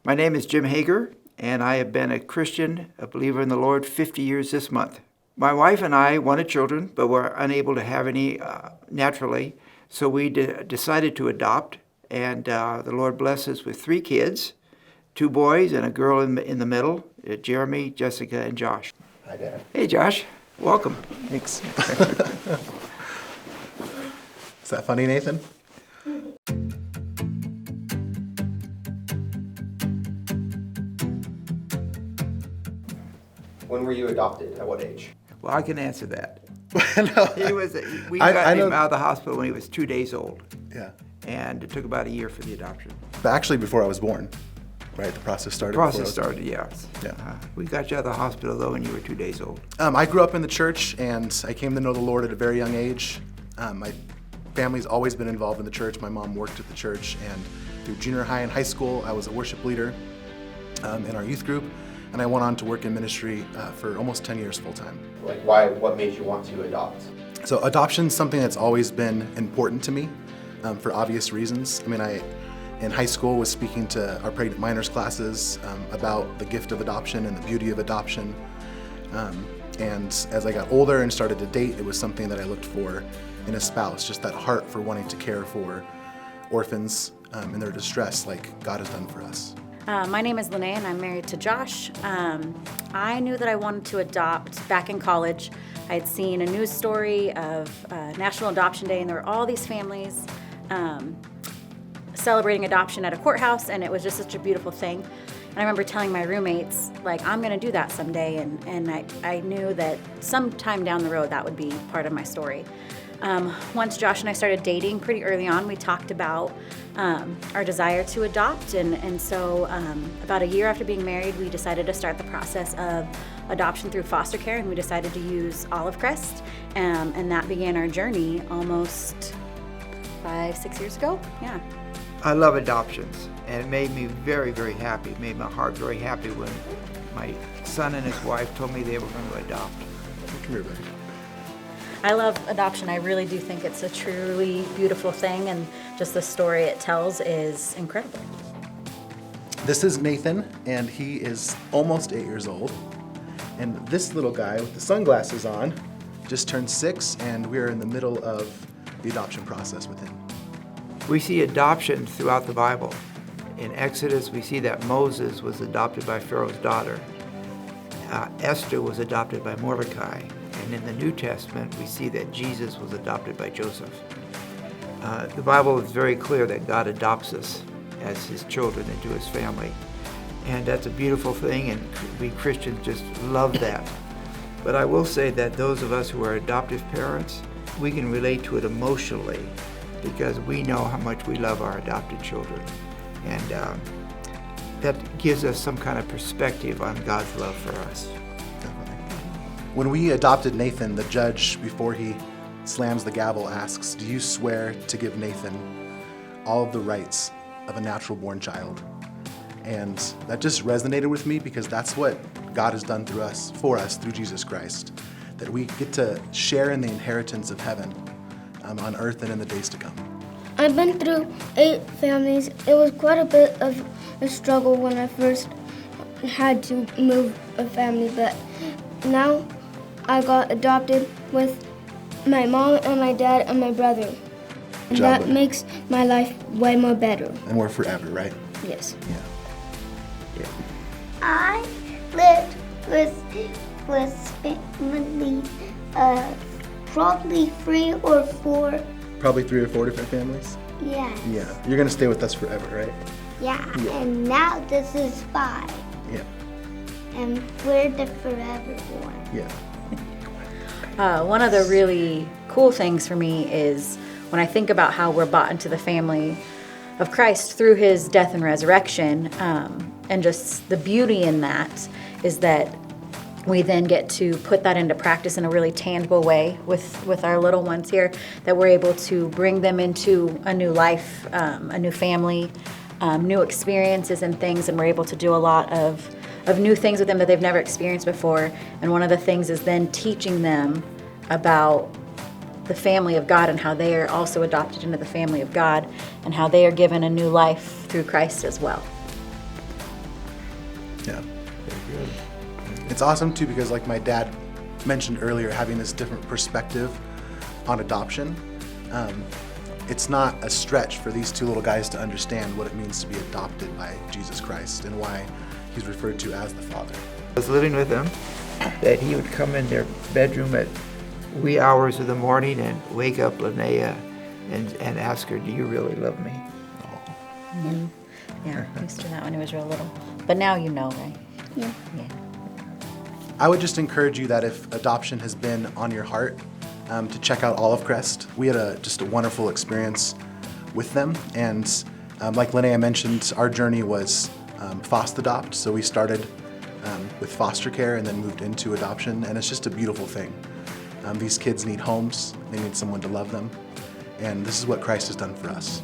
My name is Jim Hager, and I have been a Christian, a believer in the Lord, 50 years this month. My wife and I wanted children, but were unable to have any naturally, so we decided to adopt, and the Lord blessed us with 3 kids, 2 boys and a girl in the middle, Jeremy, Jessica, and Josh. Hi, Dad. Hey, Josh. Welcome. Thanks. Is that funny, Nathan? When were you adopted? At what age? Well, I can answer that. No. We got him out of the hospital when he was 2 days old. Yeah. And it took about a year for the adoption. But actually, before I was born, right? The process started. Yes. Yeah. We got you out of the hospital though when you were 2 days old. I grew up in the church, and I came to know the Lord at a very young age. My family's always been involved in the church. My mom worked at the church, and through junior high and high school, I was a worship leader in our youth group, and I went on to work in ministry for almost 10 years full time. Like, why? What made you want to adopt? So adoption's something that's always been important to me for obvious reasons. I mean, in high school was speaking to our pregnant minors classes about the gift of adoption and the beauty of adoption. And as I got older and started to date, it was something that I looked for in a spouse, just that heart for wanting to care for orphans in their distress like God has done for us. My name is Lene, and I'm married to Josh. I knew that I wanted to adopt back in college. I had seen a news story of National Adoption Day, and there were all these families celebrating adoption at a courthouse, and it was just such a beautiful thing. And I remember telling my roommates, like, I'm gonna do that someday, and I knew that sometime down the road that would be part of my story. Once Josh and I started dating pretty early on, we talked about our desire to adopt, and so about a year after being married, we decided to start the process of adoption through foster care, and we decided to use Olive Crest, and that began our journey almost 5-6 years ago. Yeah. I love adoptions, and it made me very, very happy. It made my heart very happy when my son and his wife told me they were going to adopt. Come here, buddy. I love adoption. I really do think it's a truly beautiful thing, and just the story it tells is incredible. This is Nathan, and he is almost 8 years old. And this little guy with the sunglasses on just turned 6, and we're in the middle of the adoption process with him. We see adoption throughout the Bible. In Exodus, we see that Moses was adopted by Pharaoh's daughter. Esther was adopted by Mordecai. And in the New Testament, we see that Jesus was adopted by Joseph. The Bible is very clear that God adopts us as his children into his family. And that's a beautiful thing, and we Christians just love that. But I will say that those of us who are adoptive parents, we can relate to it emotionally because we know how much we love our adopted children. And that gives us some kind of perspective on God's love for us. When we adopted Nathan, the judge, before he slams the gavel, asks, "Do you swear to give Nathan all of the rights of a natural-born child?" And that just resonated with me because that's what God has done through us, for us, through Jesus Christ, that we get to share in the inheritance of heaven on earth and in the days to come. I've been through 8 families. It was quite a bit of a struggle when I first had to move a family, but now I got adopted with my mom and my dad and my brother. And that makes my life way more better. And we're forever, right? Yes. Yeah. I lived with family probably 3 or 4. Probably 3 or 4 different families? Yes. Yeah. You're gonna stay with us forever, right? Yeah. And now this is 5. Yeah. And we're the forever one. Yeah. One of the really cool things for me is when I think about how we're brought into the family of Christ through his death and resurrection, and just the beauty in that is that we then get to put that into practice in a really tangible way with our little ones here, that we're able to bring them into a new life, a new family, new experiences and things, and we're able to do a lot of new things with them that they've never experienced before. And one of the things is then teaching them about the family of God and how they are also adopted into the family of God and how they are given a new life through Christ as well. Yeah. It's awesome too because like my dad mentioned earlier, having this different perspective on adoption, it's not a stretch for these two little guys to understand what it means to be adopted by Jesus Christ and why he's referred to as the Father. I was living with them, that he would come in their bedroom at wee hours of the morning and wake up Linnea and ask her, "Do you really love me?" Yeah, used to that when he was real little. But now you know, right? Yeah. Yeah. I would just encourage you that if adoption has been on your heart, to check out Olive Crest. We had just a wonderful experience with them, and like Linnea mentioned, our journey was FOST-adopt, so we started with foster care and then moved into adoption, and it's just a beautiful thing. These kids need homes, they need someone to love them, and this is what Christ has done for us.